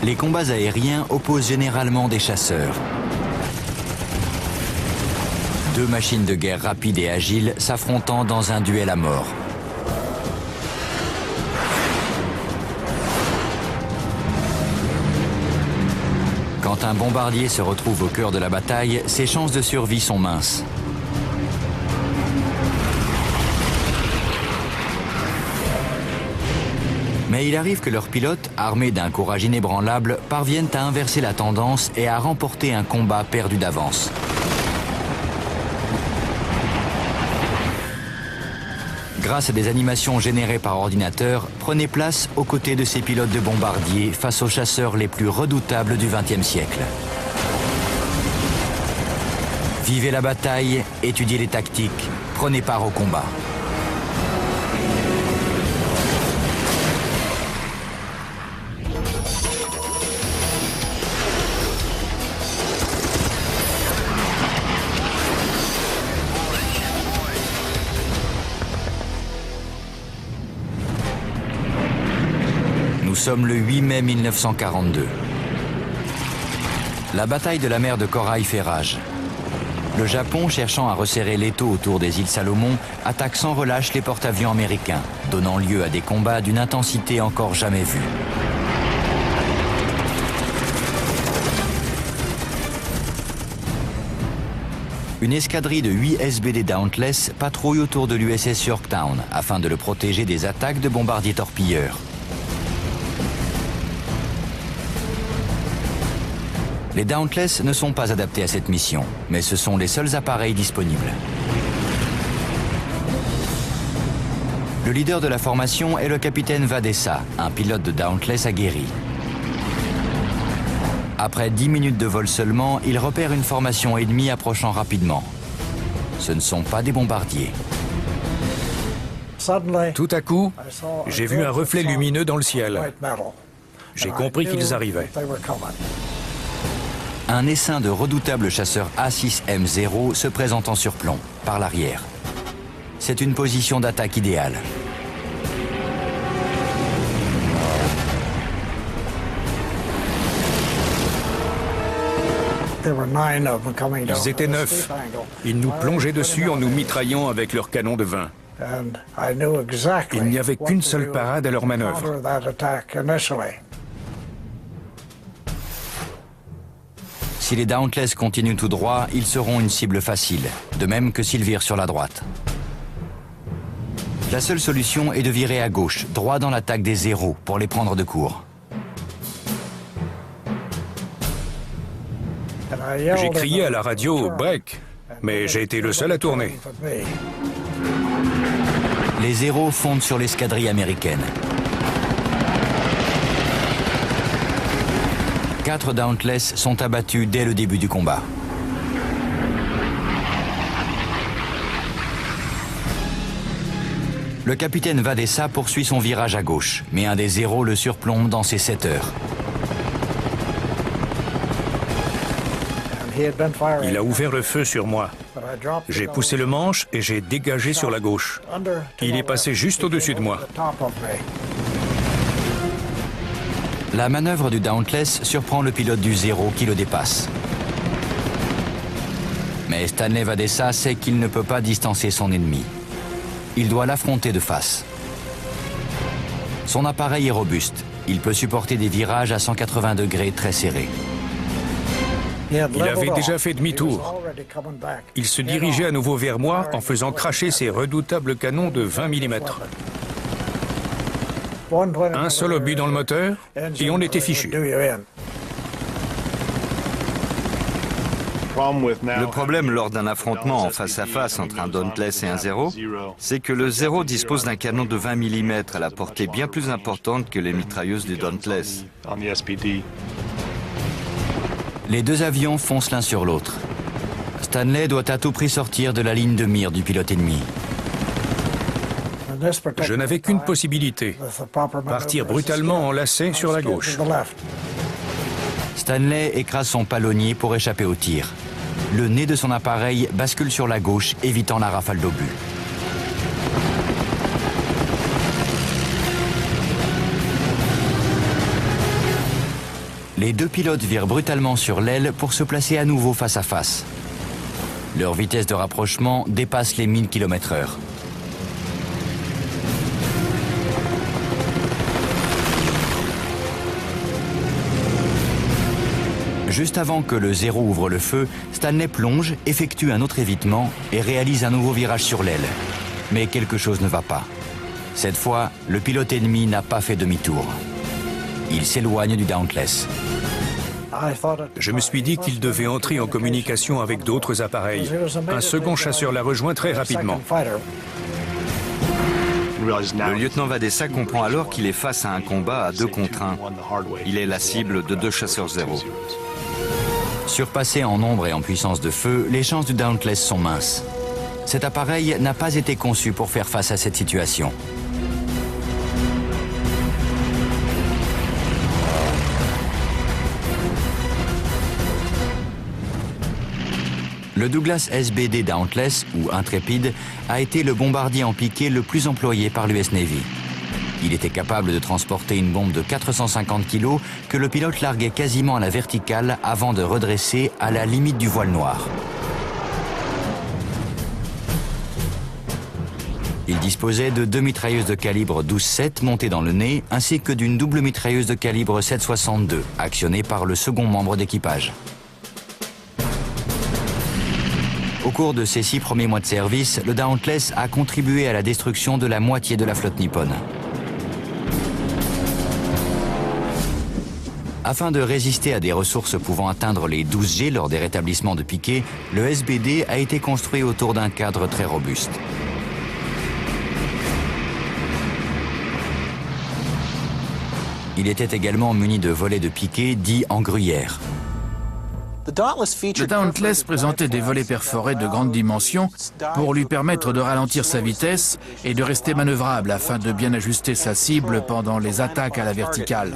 Les combats aériens opposent généralement des chasseurs. Deux machines de guerre rapides et agiles s'affrontant dans un duel à mort. Quand un bombardier se retrouve au cœur de la bataille, ses chances de survie sont minces. Mais il arrive que leurs pilotes, armés d'un courage inébranlable, parviennent à inverser la tendance et à remporter un combat perdu d'avance. Grâce à des animations générées par ordinateur, prenez place aux côtés de ces pilotes de bombardiers face aux chasseurs les plus redoutables du XXe siècle. Vivez la bataille, étudiez les tactiques, prenez part au combat. Nous sommes le 8 mai 1942. La bataille de la mer de Corail fait rage. Le Japon, cherchant à resserrer l'étau autour des îles Salomon, attaque sans relâche les porte-avions américains, donnant lieu à des combats d'une intensité encore jamais vue. Une escadrille de 8 SBD Dauntless patrouille autour de l'USS Yorktown afin de le protéger des attaques de bombardiers torpilleurs. Les Dauntless ne sont pas adaptés à cette mission, mais ce sont les seuls appareils disponibles. Le leader de la formation est le capitaine Vadessa, un pilote de Dauntless aguerri. Après 10 minutes de vol seulement, il repère une formation ennemie approchant rapidement. Ce ne sont pas des bombardiers. Tout à coup, j'ai vu un reflet lumineux dans le ciel. J'ai compris qu'ils arrivaient. Un essaim de redoutables chasseurs A6M0 se présente en surplomb, par l'arrière. C'est une position d'attaque idéale. Ils étaient 9. Ils nous plongeaient dessus en nous mitraillant avec leurs canons de 20. Il n'y avait qu'une seule parade à leur manœuvre. Si les Dauntless continuent tout droit, ils seront une cible facile, de même que s'ils virent sur la droite. La seule solution est de virer à gauche, droit dans l'attaque des Zéros, pour les prendre de court. J'ai crié à la radio « Break », mais j'ai été le seul à tourner. Les Zéros fondent sur l'escadrille américaine. 4 Dauntless sont abattus dès le début du combat. Le capitaine Vadessa poursuit son virage à gauche, mais un des Zéros le surplombe dans ses 7 heures. Il a ouvert le feu sur moi. J'ai poussé le manche et j'ai dégagé sur la gauche. Il est passé juste au-dessus de moi. La manœuvre du Dauntless surprend le pilote du Zéro qui le dépasse. Mais Stanley Vadessa sait qu'il ne peut pas distancer son ennemi. Il doit l'affronter de face. Son appareil est robuste. Il peut supporter des virages à 180 degrés très serrés. Il avait déjà fait demi-tour. Il se dirigeait à nouveau vers moi en faisant cracher ses redoutables canons de 20 mm. Un seul obus dans le moteur et on était fichu. Le problème lors d'un affrontement en face-à-face entre un Dauntless et un Zéro, c'est que le Zéro dispose d'un canon de 20 mm à la portée bien plus importante que les mitrailleuses du Dauntless. Les deux avions foncent l'un sur l'autre. Stanley doit à tout prix sortir de la ligne de mire du pilote ennemi. Je n'avais qu'une possibilité, partir brutalement en lacet sur la gauche. Stanley écrase son palonnier pour échapper au tir. Le nez de son appareil bascule sur la gauche, évitant la rafale d'obus. Les deux pilotes virent brutalement sur l'aile pour se placer à nouveau face à face. Leur vitesse de rapprochement dépasse les 1000 km/h. Juste avant que le Zéro ouvre le feu, Stanley plonge, effectue un autre évitement et réalise un nouveau virage sur l'aile. Mais quelque chose ne va pas. Cette fois, le pilote ennemi n'a pas fait demi-tour. Il s'éloigne du Dauntless. Je me suis dit qu'il devait entrer en communication avec d'autres appareils. Un second chasseur l'a rejoint très rapidement. Le lieutenant Vadessa comprend alors qu'il est face à un combat à 2 contre 1. Il est la cible de 2 chasseurs Zéro. Surpassé en nombre et en puissance de feu, les chances du Dauntless sont minces. Cet appareil n'a pas été conçu pour faire face à cette situation. Le Douglas SBD Dauntless, ou Intrépide, a été le bombardier en piqué le plus employé par l'US Navy. Il était capable de transporter une bombe de 450 kg que le pilote larguait quasiment à la verticale avant de redresser à la limite du voile noir. Il disposait de 2 mitrailleuses de calibre 12,7 montées dans le nez, ainsi que d'une double mitrailleuse de calibre 7,62, actionnée par le second membre d'équipage. Au cours de ses 6 premiers mois de service, le Dauntless a contribué à la destruction de la moitié de la flotte nippone. Afin de résister à des ressources pouvant atteindre les 12 G lors des rétablissements de piquet, le SBD a été construit autour d'un cadre très robuste. Il était également muni de volets de piquet dits en gruyère. Le Dauntless présentait des volets perforés de grande dimension pour lui permettre de ralentir sa vitesse et de rester manœuvrable afin de bien ajuster sa cible pendant les attaques à la verticale.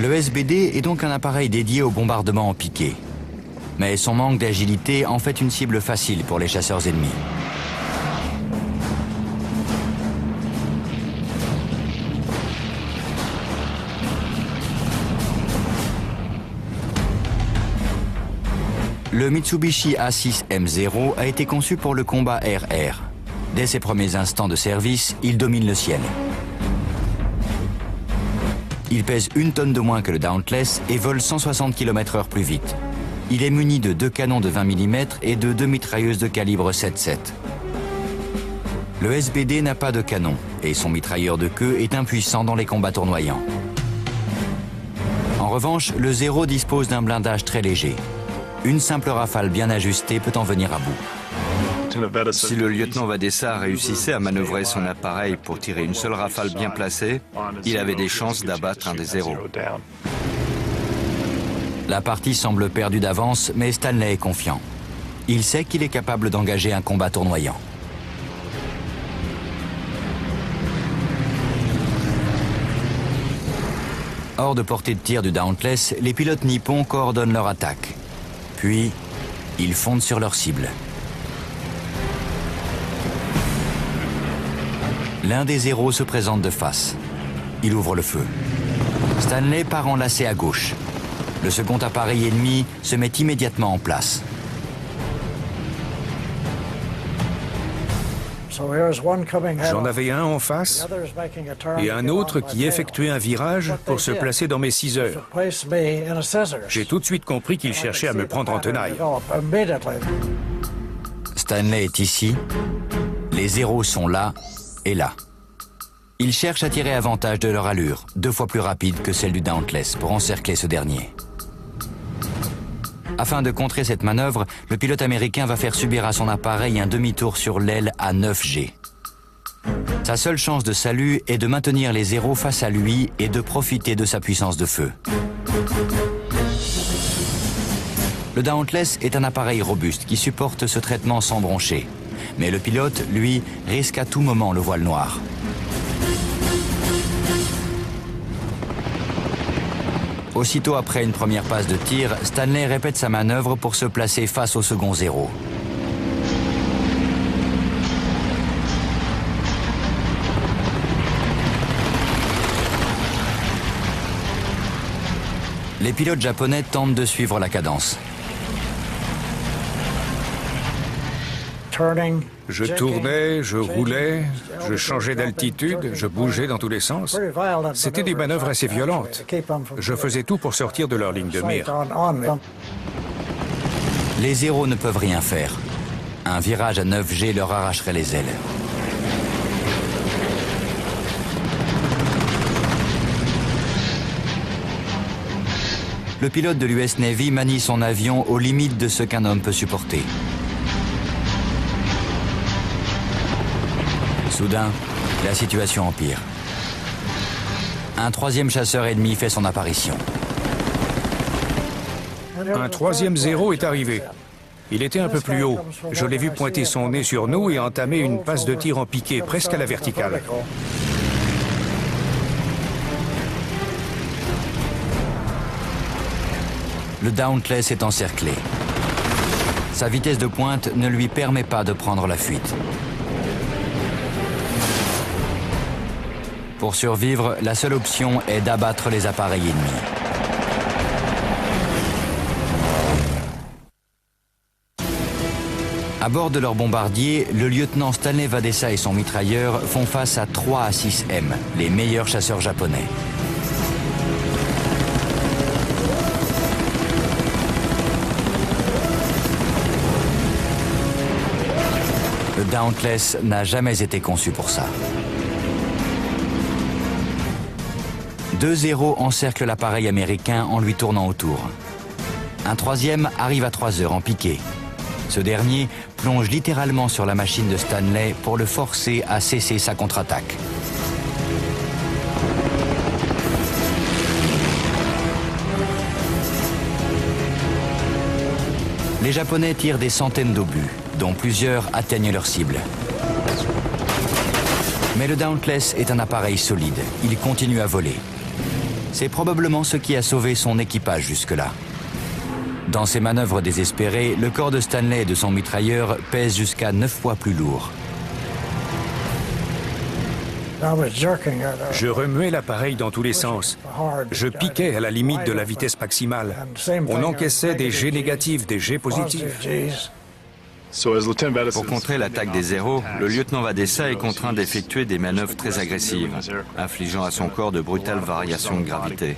Le SBD est donc un appareil dédié au bombardement en piqué. Mais son manque d'agilité en fait une cible facile pour les chasseurs ennemis. Le Mitsubishi A6M0 a été conçu pour le combat air-air. Dès ses premiers instants de service, il domine le ciel. Il pèse 1 tonne de moins que le Dauntless et vole 160 km/h plus vite. Il est muni de 2 canons de 20 mm et de 2 mitrailleuses de calibre 7,7. Le SBD n'a pas de canon et son mitrailleur de queue est impuissant dans les combats tournoyants. En revanche, le Zéro dispose d'un blindage très léger. Une simple rafale bien ajustée peut en venir à bout. Si le lieutenant Vadessa réussissait à manœuvrer son appareil pour tirer une seule rafale bien placée, il avait des chances d'abattre un des Zéros. La partie semble perdue d'avance, mais Stanley est confiant. Il sait qu'il est capable d'engager un combat tournoyant. Hors de portée de tir du Dauntless, les pilotes nippons coordonnent leur attaque. Puis, ils fondent sur leur cible. L'un des Zéros se présente de face. Il ouvre le feu. Stanley part enlacé à gauche. Le second appareil ennemi se met immédiatement en place. J'en avais un en face et un autre qui effectuait un virage pour se placer dans mes 6 heures. J'ai tout de suite compris qu'il cherchait à me prendre en tenaille. Stanley est ici, les Zéros sont là et là. Ils cherchent à tirer avantage de leur allure, 2 fois plus rapide que celle du Dauntless, pour encercler ce dernier. Afin de contrer cette manœuvre, le pilote américain va faire subir à son appareil un demi-tour sur l'aile à 9 G. Sa seule chance de salut est de maintenir les Zéros face à lui et de profiter de sa puissance de feu. Le Dauntless est un appareil robuste qui supporte ce traitement sans broncher. Mais le pilote, lui, risque à tout moment le voile noir. Aussitôt après une première passe de tir, Stanley répète sa manœuvre pour se placer face au second Zéro. Les pilotes japonais tentent de suivre la cadence. Je tournais, je roulais, je changeais d'altitude, je bougeais dans tous les sens. C'était des manœuvres assez violentes. Je faisais tout pour sortir de leur ligne de mire. Les Zéros ne peuvent rien faire. Un virage à 9G leur arracherait les ailes. Le pilote de l'US Navy manie son avion aux limites de ce qu'un homme peut supporter. Soudain, la situation empire. Un troisième chasseur ennemi fait son apparition. Un troisième Zéro est arrivé. Il était un peu plus haut. Je l'ai vu pointer son nez sur nous et entamer une passe de tir en piqué, presque à la verticale. Le Dauntless est encerclé. Sa vitesse de pointe ne lui permet pas de prendre la fuite. Pour survivre, la seule option est d'abattre les appareils ennemis. À bord de leur bombardier, le lieutenant Stanley Vadesa et son mitrailleur font face à 3 A6M, les meilleurs chasseurs japonais. Le Dauntless n'a jamais été conçu pour ça. 2 Zéros encerclent l'appareil américain en lui tournant autour. Un troisième arrive à 3 heures en piqué. Ce dernier plonge littéralement sur la machine de Stanley pour le forcer à cesser sa contre-attaque. Les Japonais tirent des centaines d'obus, dont plusieurs atteignent leur cible. Mais le Dauntless est un appareil solide. Il continue à voler. C'est probablement ce qui a sauvé son équipage jusque-là. Dans ces manœuvres désespérées, le corps de Stanley et de son mitrailleur pèse jusqu'à 9 fois plus lourd. Je remuais l'appareil dans tous les sens. Je piquais à la limite de la vitesse maximale. On encaissait des G négatifs, des G positifs. Pour contrer l'attaque des Zéros, le lieutenant Vadesa est contraint d'effectuer des manœuvres très agressives, infligeant à son corps de brutales variations de gravité.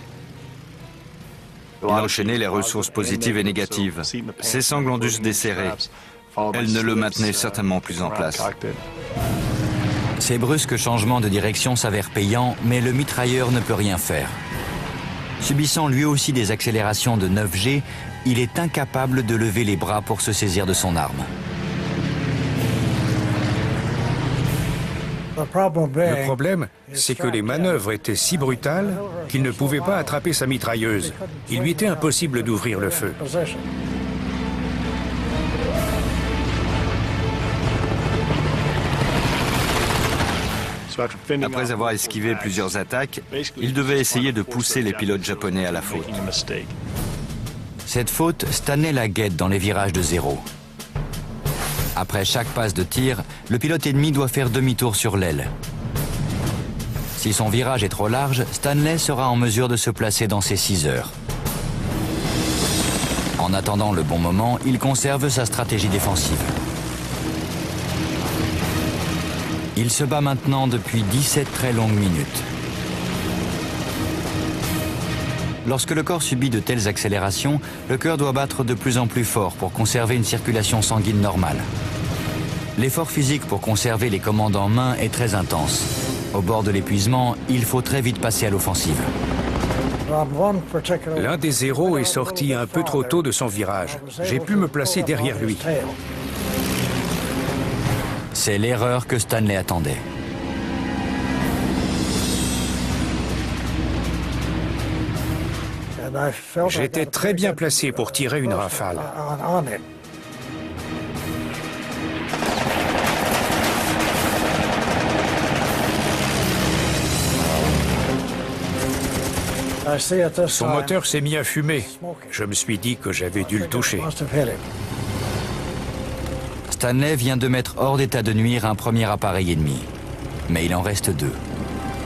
Il enchaînait les ressources positives et négatives. Ses sangles ont dû se desserrer. Elles ne le maintenaient certainement plus en place. Ces brusques changements de direction s'avèrent payants, mais le mitrailleur ne peut rien faire. Subissant lui aussi des accélérations de 9G, il est incapable de lever les bras pour se saisir de son arme. Le problème, c'est que les manœuvres étaient si brutales qu'il ne pouvait pas attraper sa mitrailleuse. Il lui était impossible d'ouvrir le feu. Après avoir esquivé plusieurs attaques, il devait essayer de pousser les pilotes japonais à la faute. Cette faute, Stanley la guette dans les virages de zéro. Après chaque passe de tir, le pilote ennemi doit faire demi-tour sur l'aile. Si son virage est trop large, Stanley sera en mesure de se placer dans ses 6 heures. En attendant le bon moment, il conserve sa stratégie défensive. Il se bat maintenant depuis 17 très longues minutes. Lorsque le corps subit de telles accélérations, le cœur doit battre de plus en plus fort pour conserver une circulation sanguine normale. L'effort physique pour conserver les commandes en main est très intense. Au bord de l'épuisement, il faut très vite passer à l'offensive. L'un des Zéros est sorti un peu trop tôt de son virage. J'ai pu me placer derrière lui. C'est l'erreur que Stanley attendait. J'étais très bien placé pour tirer une rafale. Son moteur s'est mis à fumer. Je me suis dit que j'avais dû le toucher. Stanley vient de mettre hors d'état de nuire un premier appareil ennemi. Mais il en reste 2.